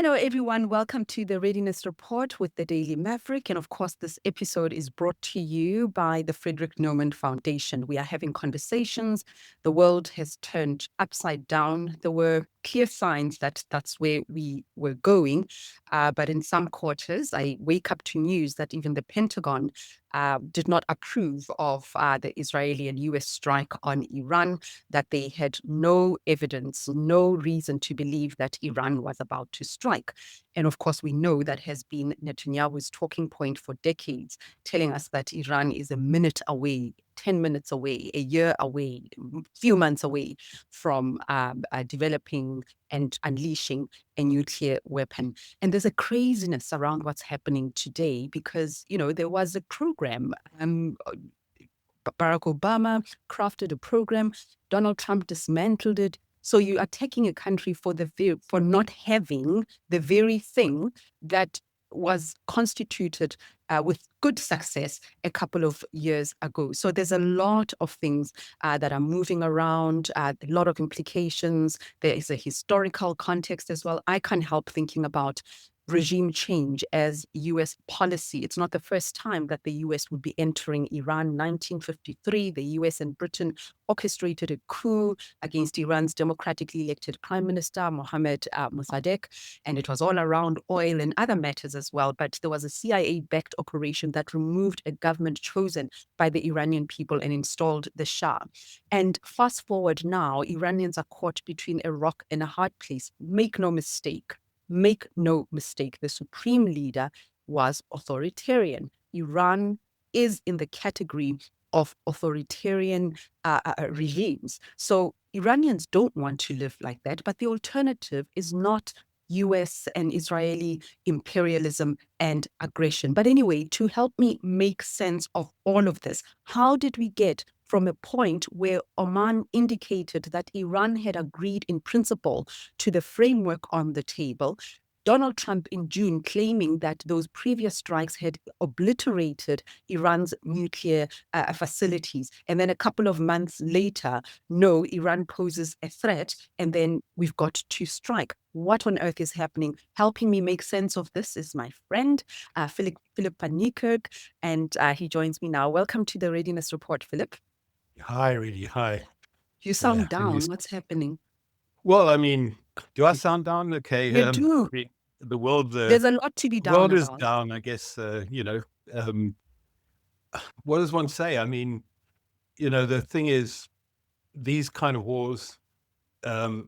Hello, everyone. Welcome to the Readiness Report with the Daily Maverick. And of course, this episode is brought to you by the Friedrich Naumann Foundation. We are having conversations. The world has turned upside down. There were clear signs that that's where we were going. But in some quarters, I wake up to news that even the Pentagon did not approve of the Israeli and US strike on Iran, that they had no evidence, no reason to believe that Iran was about to strike. And of course, we know that has been Netanyahu's talking point for decades, telling us that Iran is a minute away, 10 minutes away, a year away, a few months away from developing and unleashing a nuclear weapon. And there's a craziness around what's happening today because, there was a program. Barack Obama crafted a program. Donald Trump dismantled it. So you are attacking a country for not having the very thing that was constituted with good success a couple of years ago. So there's a lot of things that are moving around, a lot of implications. There is a historical context as well. I can't help thinking about regime change as U.S. policy. It's not the first time that the U.S. would be entering Iran. 1953, the U.S. and Britain orchestrated a coup against Iran's democratically elected Prime Minister, Mohammad Mossadegh, and it was all around oil and other matters as well. But there was a CIA-backed operation that removed a government chosen by the Iranian people and installed the Shah. And fast forward now, Iranians are caught between a rock and a hard place. Make no mistake, the supreme leader was authoritarian. Iran is in the category of authoritarian regimes. So Iranians don't want to live like that, but the alternative is not US and Israeli imperialism and aggression. But anyway, to help me make sense of all of this, how did we get from a point where Oman indicated that Iran had agreed in principle to the framework on the table, Donald Trump in June claiming that those previous strikes had obliterated Iran's nuclear facilities. And then a couple of months later, no, Iran poses a threat, and then we've got to strike. What on earth is happening? Helping me make sense of this is my friend, Phillip van Niekerk, and he joins me now. Welcome to the Readiness Report, Phillip. Hi, Redi. Hi. You sound down. What's happening? Well, I mean, do I sound down? Okay. You do. The world, There's a lot to be down world is about. down, I guess. What does one say? I mean, the thing is, these kind of wars,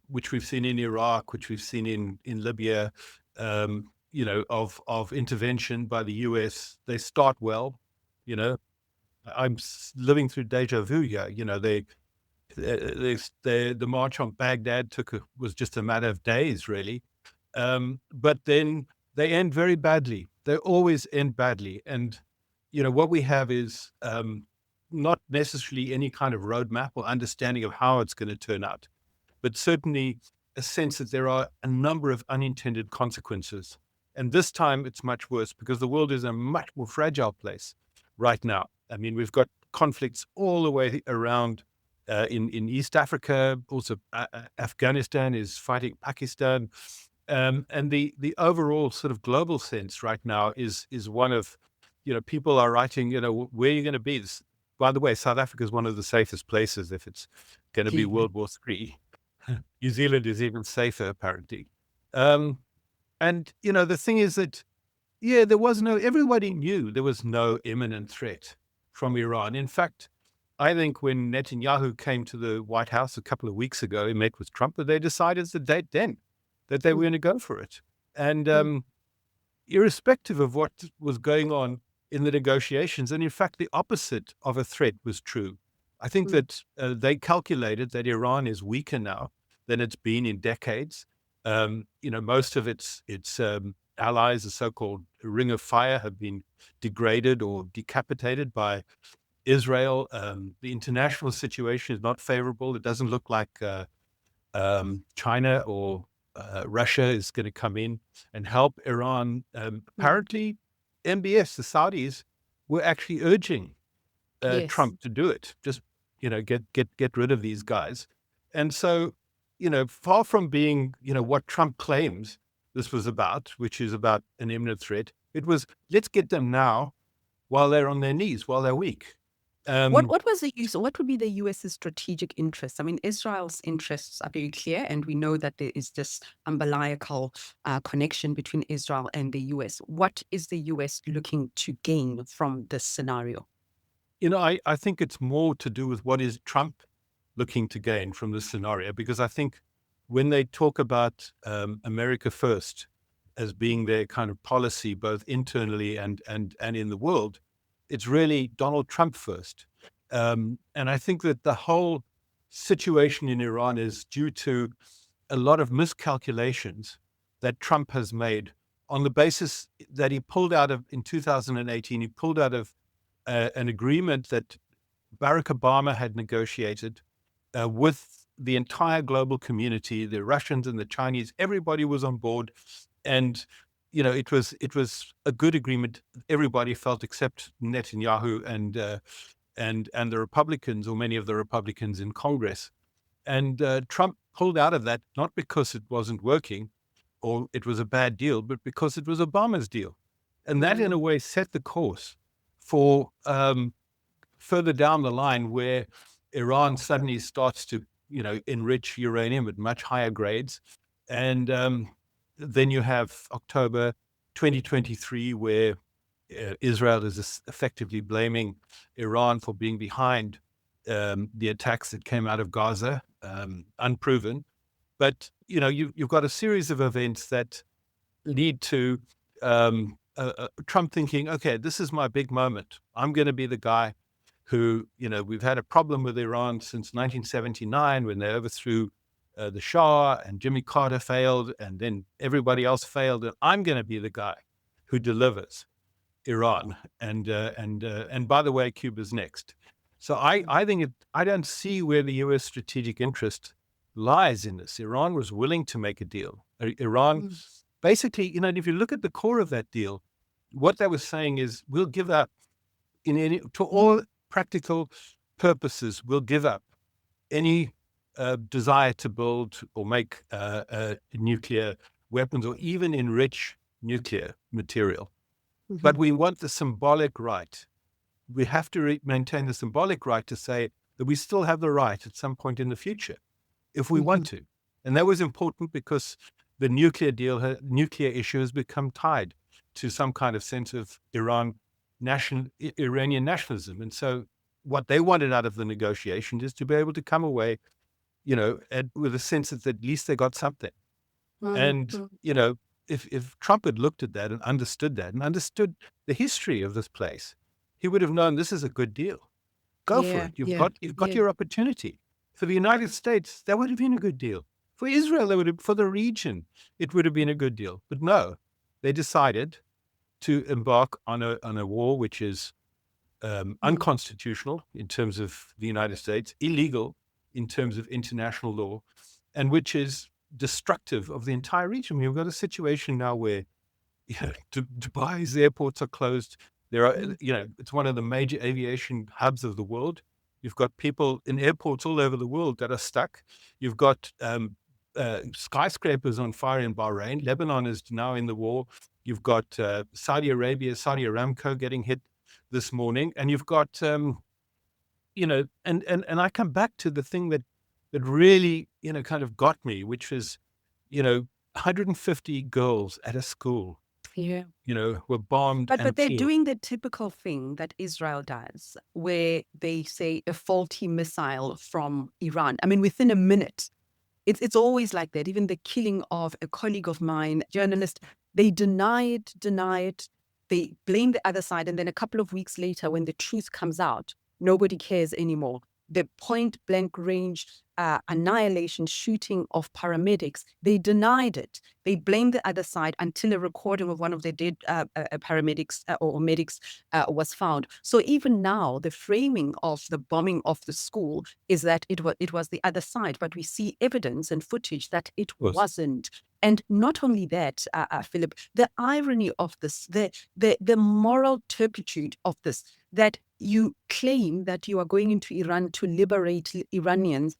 which we've seen in Iraq, which we've seen in Libya, of intervention by the US, they start well. I'm living through deja vu here. The march on Baghdad was just a matter of days, really. But then they end very badly. They always end badly. And, what we have is not necessarily any kind of roadmap or understanding of how it's going to turn out, but certainly a sense that there are a number of unintended consequences. And this time it's much worse because the world is a much more fragile place right now. I mean, we've got conflicts all the way around in East Africa. Also, Afghanistan is fighting Pakistan. And the overall sort of global sense right now is one of, people are writing, where are you going to be? By the way, South Africa is one of the safest places if it's going to be World War III. New Zealand is even safer, apparently. And, the thing is that, everybody knew there was no imminent threat from Iran. In fact, I think when Netanyahu came to the White House a couple of weeks ago, he met with Trump, but they decided the date then that they were going to go for it. And irrespective of what was going on in the negotiations, and in fact, the opposite of a threat was true. I think that they calculated that Iran is weaker now than it's been in decades. Most of its allies, the so-called Ring of Fire, have been degraded or decapitated by Israel. The international situation is not favorable. It doesn't look like China or Russia is going to come in and help Iran. Apparently, MBS, the Saudis, were actually urging Trump to do it. Just get rid of these guys. And so, far from being what Trump claims, this was about, which is about an imminent threat. It was, let's get them now while they're on their knees, while they're weak. What was the use? What would be the US's strategic interests? I mean, Israel's interests are very clear, and we know that there is this umbilical connection between Israel and the US. What is the US looking to gain from this scenario? I think it's more to do with what is Trump looking to gain from this scenario, because I think when they talk about America first as being their kind of policy, both internally and in the world, it's really Donald Trump first. And I think that the whole situation in Iran is due to a lot of miscalculations that Trump has made on the basis that he pulled out of, in 2018, he pulled out of an agreement that Barack Obama had negotiated with the entire global community, the Russians and the Chinese. Everybody was on board, and it was a good agreement. Everybody felt, except Netanyahu and the Republicans, or many of the Republicans in Congress. And Trump pulled out of that, not because it wasn't working or it was a bad deal, but because it was Obama's deal. And that, in a way, set the course for further down the line, where Iran suddenly starts to, enrich uranium at much higher grades. And then you have October 2023, where Israel is effectively blaming Iran for being behind the attacks that came out of Gaza, unproven. But, you've got a series of events that lead to Trump thinking, okay, this is my big moment. I'm going to be the guy who, we've had a problem with Iran since 1979 when they overthrew the Shah, and Jimmy Carter failed, and then everybody else failed. And I'm going to be the guy who delivers Iran. And by the way, Cuba's next. So I think I don't see where the U.S. strategic interest lies in this. Iran was willing to make a deal. Iran, basically, if you look at the core of that deal, what they were saying is, we'll give up to all practical purposes, we'll give up any desire to build or make nuclear weapons, or even enrich nuclear material. But we want the symbolic right. We have to maintain the symbolic right to say that we still have the right at some point in the future, if we want to. And that was important because the nuclear issue has become tied to some kind of sense of Iranian nationalism. And so what they wanted out of the negotiation is to be able to come away, with a sense that at least they got something. And, if Trump had looked at that and understood the history of this place, he would have known this is a good deal. Go for it. You've got your opportunity. For the United States, that would have been a good deal. For Israel, for the region, it would have been a good deal. But no, they decided to embark on a war which is unconstitutional in terms of the United States, illegal in terms of international law, and which is destructive of the entire region. We've got a situation now where Dubai's airports are closed. There are, it's one of the major aviation hubs of the world. You've got people in airports all over the world that are stuck. You've got skyscrapers on fire in Bahrain. Lebanon is now in the war. You've got Saudi Aramco getting hit this morning. And you've got, and I come back to the thing that really, kind of got me, which was, 150 girls at a school, were bombed. But they're doing the typical thing that Israel does, where they say a faulty missile from Iran. I mean, within a minute, it's always like that. Even the killing of a colleague of mine, journalist, they deny it. They blame the other side. And then a couple of weeks later, when the truth comes out, nobody cares anymore. The point blank range annihilation shooting of paramedics, they denied it. They blamed the other side until a recording of one of the dead paramedics or medics was found. So even now, the framing of the bombing of the school is that it was the other side, but we see evidence and footage that it wasn't. And not only that, Phillip, the irony of this, the moral turpitude of this, that you claim that you are going into Iran to liberate Iranians.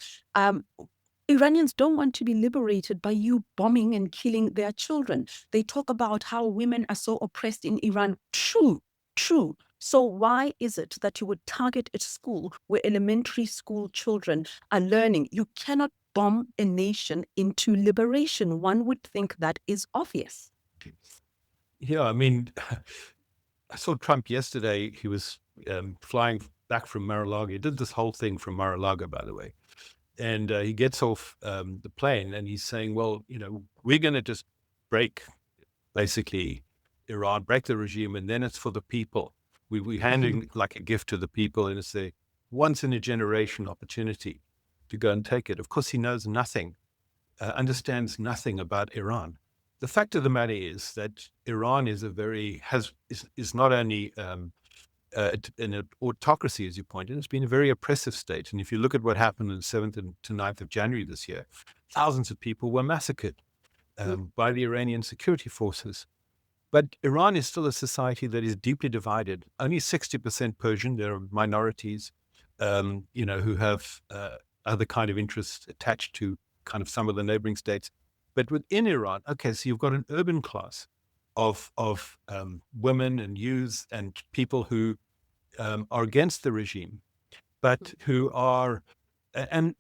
Iranians don't want to be liberated by you bombing and killing their children. They talk about how women are so oppressed in Iran. True, true. So why is it that you would target a school where elementary school children are learning? You cannot bomb a nation into liberation. One would think that is obvious. Yeah, I mean, I saw Trump yesterday. He was flying back from Mar-a-Lago. He did this whole thing from Mar-a-Lago, by the way. And he gets off the plane and he's saying, well, we're going to just break, basically, Iran, break the regime, and then it's for the people. We're handing like a gift to the people, and it's a once-in-a-generation opportunity to go and take it. Of course, he knows nothing, understands nothing about Iran. The fact of the matter is that Iran is is not only an autocracy, as you pointed, it's been a very oppressive state. And if you look at what happened on the 7th to 9th of January this year, thousands of people were massacred by the Iranian security forces. But Iran is still a society that is deeply divided. Only 60% Persian. There are minorities, who have other kind of interests attached to kind of some of the neighboring states. But within Iran, okay, so you've got an urban class of women and youths and people who are against the regime, but who are and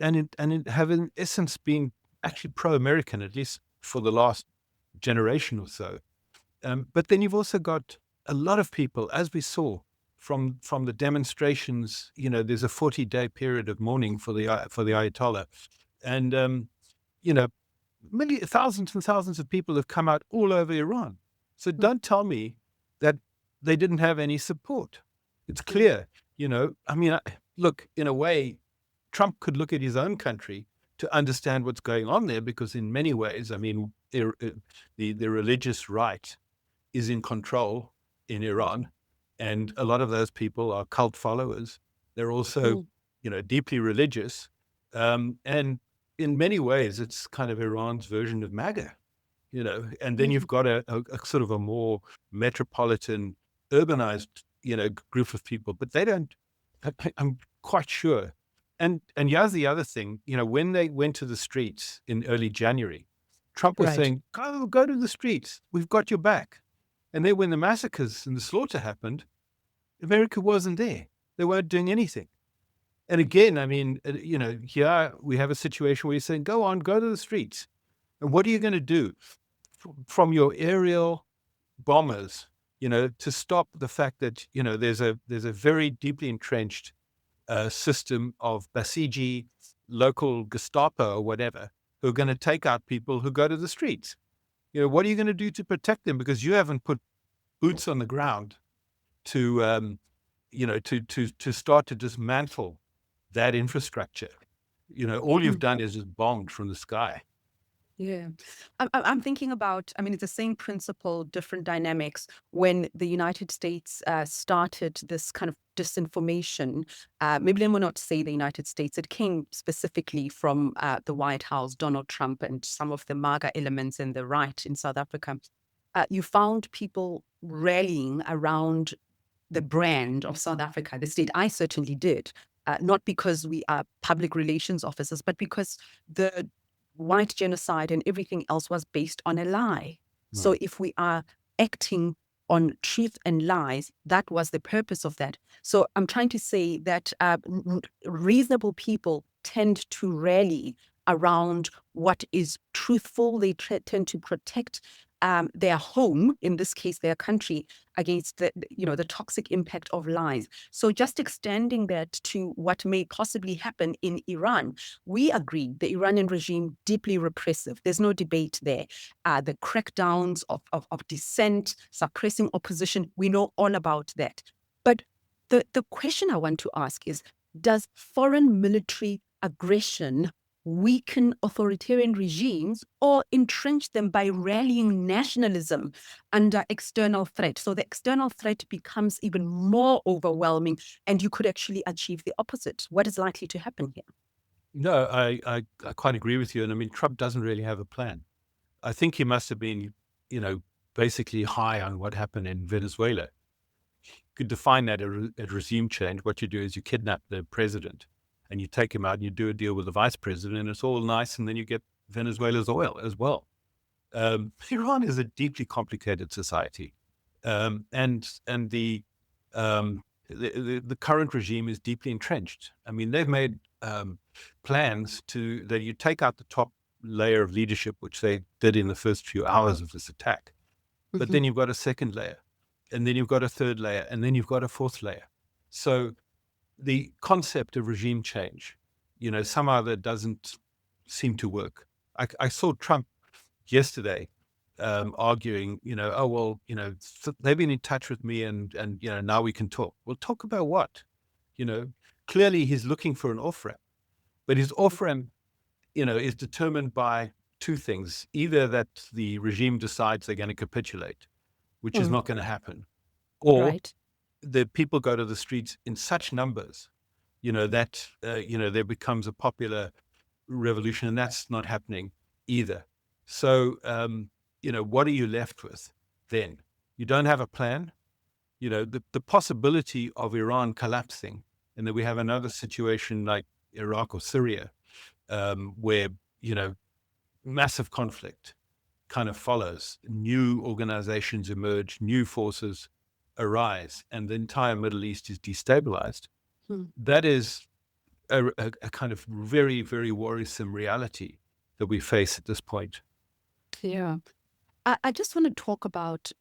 have in essence been actually pro-American, at least for the last generation or so. But then you've also got a lot of people, as we saw from the demonstrations. There's a 40-day period of mourning for the Ayatollah, and thousands and thousands of people have come out all over Iran. So don't tell me that they didn't have any support. It's clear, look, in a way, Trump could look at his own country to understand what's going on there, because in many ways, the religious right is in control in Iran, and a lot of those people are cult followers. They're also, deeply religious, and in many ways, it's kind of Iran's version of MAGA, and then you've got a sort of a more metropolitan, urbanized, group of people, but they don't, I'm quite sure. And here's the other thing, when they went to the streets in early January, Trump was saying, go to the streets. We've got your back. And then when the massacres and the slaughter happened, America wasn't there. They weren't doing anything. And again, here we have a situation where you're saying, go to the streets. And what are you going to do from your aerial bombers, to stop the fact that, there's a very deeply entrenched system of Basiji, local Gestapo or whatever, who are going to take out people who go to the streets. What are you going to do to protect them? Because you haven't put boots on the ground to, to start to dismantle that infrastructure. All you've done is just bombed from the sky. Yeah. I'm thinking about, it's the same principle, different dynamics. When the United States started this kind of disinformation, maybe let me not say the United States, it came specifically from the White House, Donald Trump, and some of the MAGA elements in the right in South Africa. You found people rallying around the brand of South Africa, the state. I certainly did. Not because we are public relations officers, but because the white genocide and everything else was based on a lie. So if we are acting on truth and lies, that was the purpose of that. So I'm trying to say that reasonable people tend to rally around what is truthful. They tend to protect their home, in this case, their country, against the toxic impact of lies. So just extending that to what may possibly happen in Iran, we agree the Iranian regime, deeply repressive. There's no debate there. The crackdowns of dissent, suppressing opposition, we know all about that. But the question I want to ask is, does foreign military aggression weaken authoritarian regimes or entrench them by rallying nationalism under external threat? So the external threat becomes even more overwhelming, and you could actually achieve the opposite. What is likely to happen here? No, I quite agree with you. And Trump doesn't really have a plan. I think he must have been, basically high on what happened in Venezuela. You could define that as regime change. What you do is you kidnap the president and you take him out and you do a deal with the vice president, and it's all nice, and then you get Venezuela's oil as well. Iran is a deeply complicated society, and the current regime is deeply entrenched. I mean, they've made plans that you take out the top layer of leadership, which they did in the first few hours of this attack, but then you've got a second layer, and then you've got a third layer, and then you've got a fourth layer. So the concept of regime change, somehow that doesn't seem to work. I saw Trump yesterday arguing, oh, well, they've been in touch with me and now we can talk. Well, talk about what? Clearly he's looking for an off-ramp, but his off-ramp, is determined by two things. Either that the regime decides they're going to capitulate, which is not going to happen, or Right. the people go to the streets in such numbers, that, there becomes a popular revolution, and that's not happening either. So, what are you left with then? You don't have a plan. The possibility of Iran collapsing, and that we have another situation like Iraq or Syria, where, massive conflict kind of follows. New organizations emerge, new forces arise, and the entire Middle East is destabilized. That is a kind of very, very worrisome reality that we face at this point. Yeah. I just want to talk about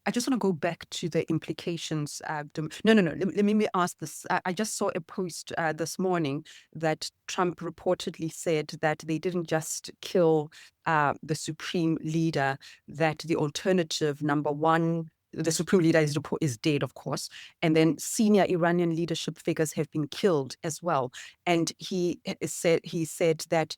I just want to go back to the implications. No. Let me ask this. I just saw a post this morning that Trump reportedly said that they didn't just kill the supreme leader, that the alternative, number one, the supreme leader is dead, of course, and then senior Iranian leadership figures have been killed as well. And he said that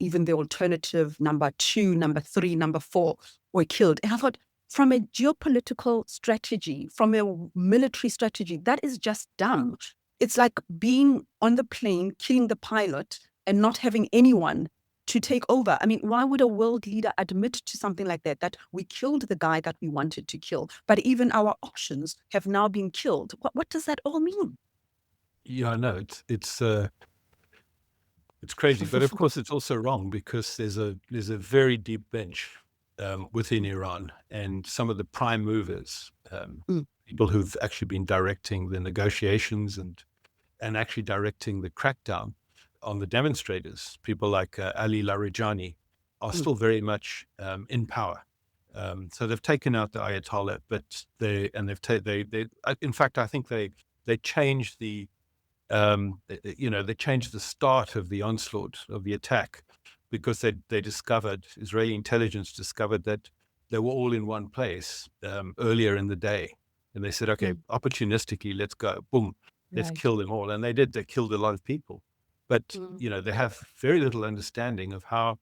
even the alternative, number two, number three, number four, were killed. And I thought, from a geopolitical strategy, from a military strategy, that is just dumb. It's like being on the plane, killing the pilot, and not having anyone to take over. I mean, why would a world leader admit to something like that we killed the guy that we wanted to kill, but even our options have now been killed? What does that all mean? Yeah, I know it's crazy, but of course it's also wrong, because there's a very deep bench within Iran, and some of the prime movers, people who've actually been directing the negotiations and actually directing the crackdown on the demonstrators, people like Ali Larijani, are still very much in power. So they've taken out the Ayatollah, but in fact, I think they changed the they changed the start of the onslaught of the attack, because they discovered, Israeli intelligence discovered, that they were all in one place earlier in the day. And they said, okay, opportunistically, let's go. Boom, let's kill them all. And they did. They killed a lot of people. But, they have very little understanding of how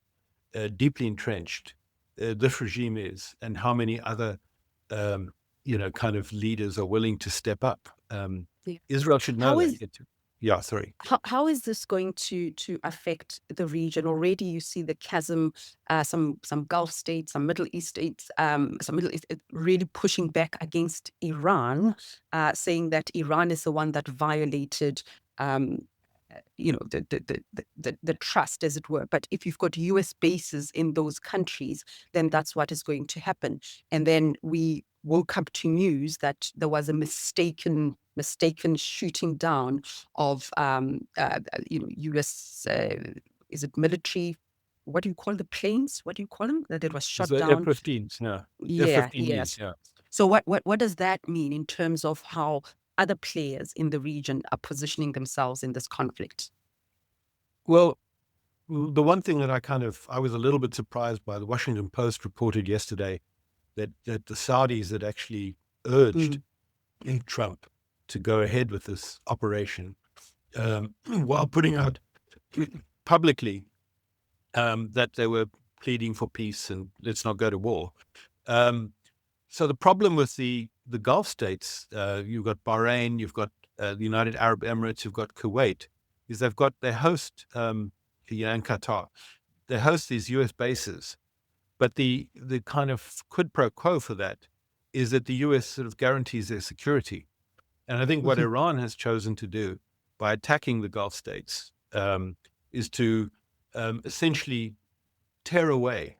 deeply entrenched this regime is, and how many other, kind of leaders are willing to step up. Israel should know that. Yeah, sorry. How is this going to affect the region? Already you see the chasm, some Gulf states, some Middle East states, really pushing back against Iran, saying that Iran is the one that violated the trust, as it were. But if you've got US bases in those countries, then that's what is going to happen. And then we woke up to news that there was a mistaken shooting down of US, is it military? What do you call the planes? What do you call them? That it was shot down. F-15s, yeah. Yeah, F-15Es, yes. yeah. So what does that mean in terms of how other players in the region are positioning themselves in this conflict? Well, the one thing that I was a little bit surprised by, the Washington Post reported yesterday that the Saudis had actually urged Trump to go ahead with this operation, while putting out publicly that they were pleading for peace and let's not go to war. So the problem with the Gulf states, you've got Bahrain, you've got the United Arab Emirates, you've got Kuwait, is they host, and Qatar, they host these US bases. But the kind of quid pro quo for that is that the US sort of guarantees their security. And I think what Iran has chosen to do by attacking the Gulf states is to essentially tear away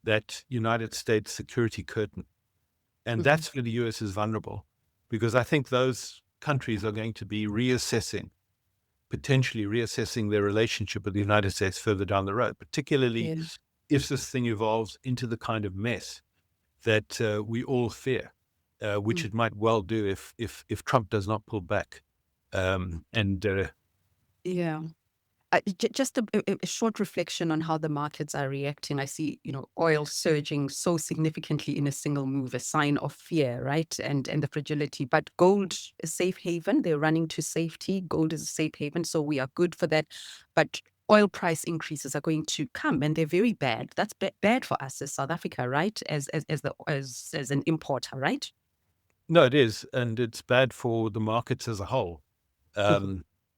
that United States security curtain. And that's where the US is vulnerable, because I think those countries are going to be potentially reassessing their relationship with the United States further down the road, particularly if this thing evolves into the kind of mess that we all fear, which it might well do if Trump does not pull back. Yeah. Just a short reflection on how the markets are reacting. I see, oil surging so significantly in a single move, a sign of fear, right? And the fragility. But gold is safe haven. They're running to safety. Gold is a safe haven, so we are good for that. But oil price increases are going to come, and they're very bad. That's bad for us as South Africa, right? As an importer, right? No, it is, and it's bad for the markets as a whole.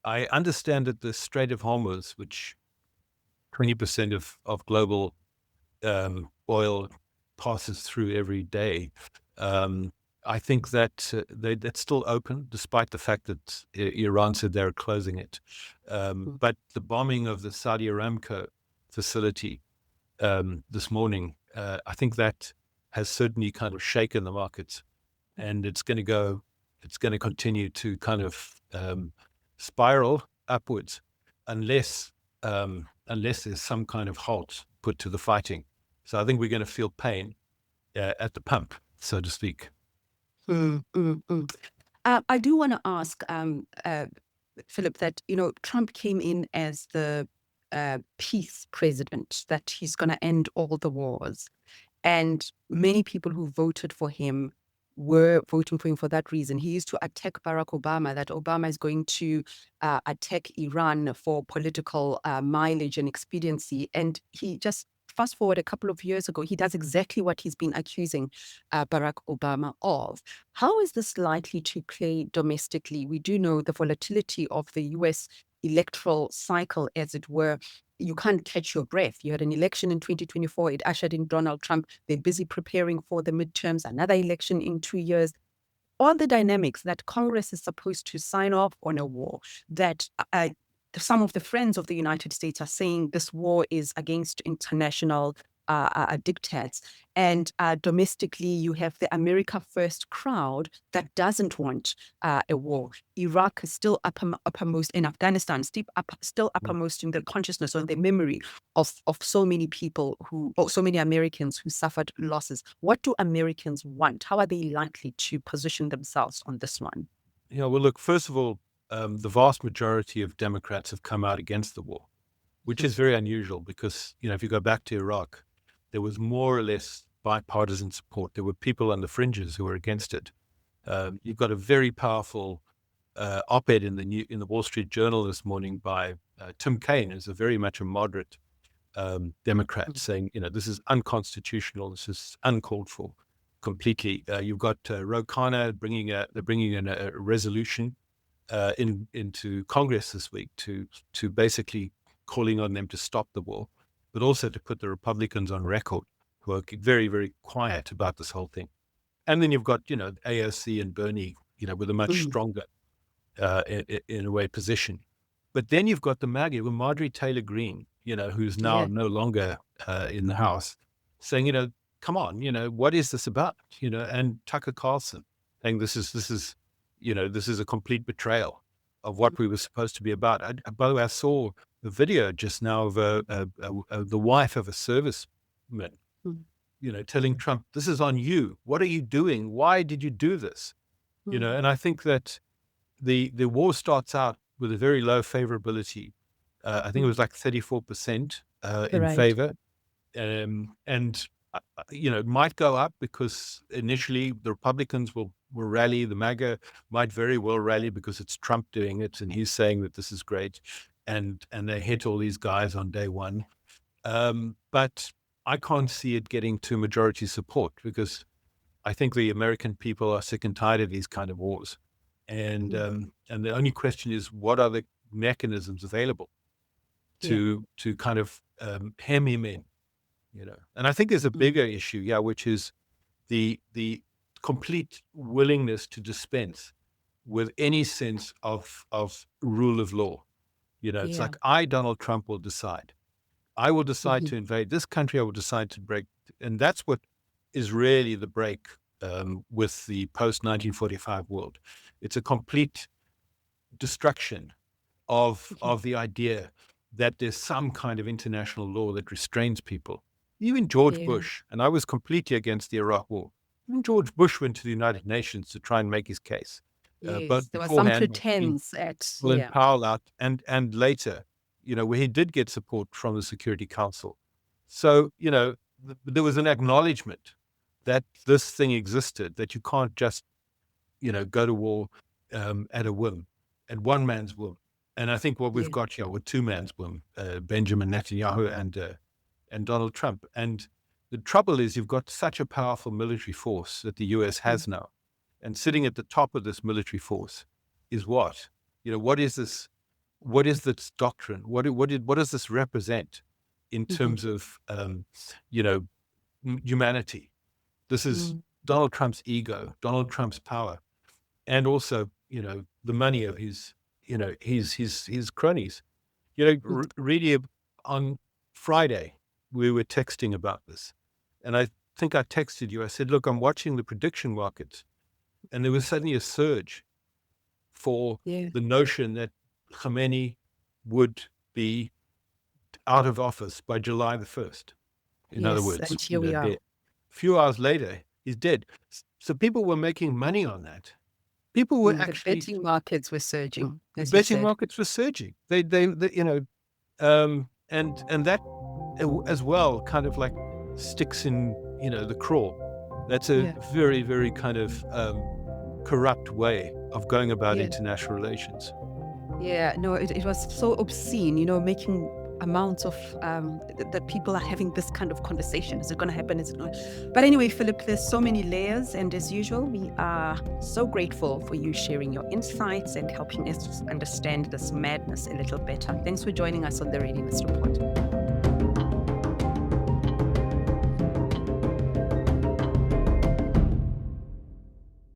I understand that the Strait of Hormuz, which 20% of global oil passes through every day, I think that that's still open, despite the fact that Iran said they're closing it. But the bombing of the Saudi Aramco facility this morning, I think that has certainly kind of shaken the markets, and it's going to continue to kind of spiral upwards unless there's some kind of halt put to the fighting. So I think we're going to feel pain at the pump, so to speak. I do want to ask, Phillip, that Trump came in as the peace president, that he's going to end all the wars. And many people who voted for him were voting for him for that reason. He used to attack Barack Obama, that Obama is going to attack Iran for political mileage and expediency. And he just fast forward a couple of years ago, he does exactly what he's been accusing Barack Obama of. How is this likely to play domestically? We do know the volatility of the US electoral cycle, as it were. You can't catch your breath. You had an election in 2024. It ushered in Donald Trump. They're busy preparing for the midterms, another election in 2 years. All the dynamics that Congress is supposed to sign off on a war, that some of the friends of the United States are saying this war is against international diktats. And domestically, you have the America First crowd that doesn't want a war. Iraq is still uppermost in Afghanistan, still uppermost in the consciousness or the memory of so many people so many Americans who suffered losses. What do Americans want? How are they likely to position themselves on this one? Well, look, first of all, the vast majority of Democrats have come out against the war, which is very unusual because, if you go back to Iraq, there was more or less bipartisan support. There were people on the fringes who were against it. You've got a very powerful op-ed in the Wall Street Journal this morning by Tim Kaine, who's very much a moderate Democrat, saying, this is unconstitutional, this is uncalled for completely. You've got Ro Khanna bringing in a resolution into Congress this week to basically calling on them to stop the war, but also to put the Republicans on record, who are very, very quiet about this whole thing. And then you've got, AOC and Bernie, with a much stronger, in a way, position. But then you've got the MAGA, with Marjorie Taylor Greene, who's now no longer in the House, saying, come on, what is this about? And Tucker Carlson saying this is a complete betrayal of what we were supposed to be about. By the way, I saw the video just now of the wife of a serviceman, telling Trump, "This is on you. What are you doing? Why did you do this?" And I think that the war starts out with a very low favorability. I think it was like 34% in favor, and it might go up because initially the Republicans will rally. The MAGA might very well rally because it's Trump doing it, and he's saying that this is great, and they hit all these guys on day one. But I can't see it getting to majority support because I think the American people are sick and tired of these kind of wars, and the only question is, what are the mechanisms available to kind of hem him in? And I think there's a bigger issue, which is the complete willingness to dispense with any sense of rule of law. It's Yeah. like, I, Donald Trump, will decide. I will decide Mhm. to invade this country. I will decide to break. And that's what is really the break with the post-1945 world. It's a complete destruction of the idea that there's some kind of international law that restrains people. Even George Yeah. Bush, and I was completely against the Iraq War. Even George Bush went to the United Nations to try and make his case. Yes. But There was some beforehand, pretense at, Colin yeah. Powell out, and later, where he did get support from the Security Council. So, there was an acknowledgement that this thing existed, that you can't just, go to war at a whim, at one man's whim. And I think what we've Yeah. got here with two man's whim, Benjamin Netanyahu and Donald Trump. And the trouble is, you've got such a powerful military force that the US has now. And sitting at the top of this military force is what? What is this? What is this doctrine? What does this represent in Mm-hmm. terms of, humanity? This is Mm. Donald Trump's ego, Donald Trump's power, and also, the money of his cronies. Really, on Friday, we were texting about this. And I think I texted you. I said, look, I'm watching the prediction markets. And there was suddenly a surge for Yeah. the notion that Khamenei would be out of office by July the 1st. In other Yes. words, And here we are. dead. A few hours later, he's dead. So people were making money on that. People were The actually, betting markets were surging, the as you betting said. markets were surging. They and that as well kind of like sticks in, the craw. That's a Yeah. very, very kind of corrupt way of going about Yeah. international relations. Yeah, no, it was so obscene, making amounts of that people are having this kind of conversation. Is it going to happen? Is it not? But anyway, Phillip, there's so many layers, and as usual, we are so grateful for you sharing your insights and helping us understand this madness a little better. Thanks for joining us on the Readiness Report.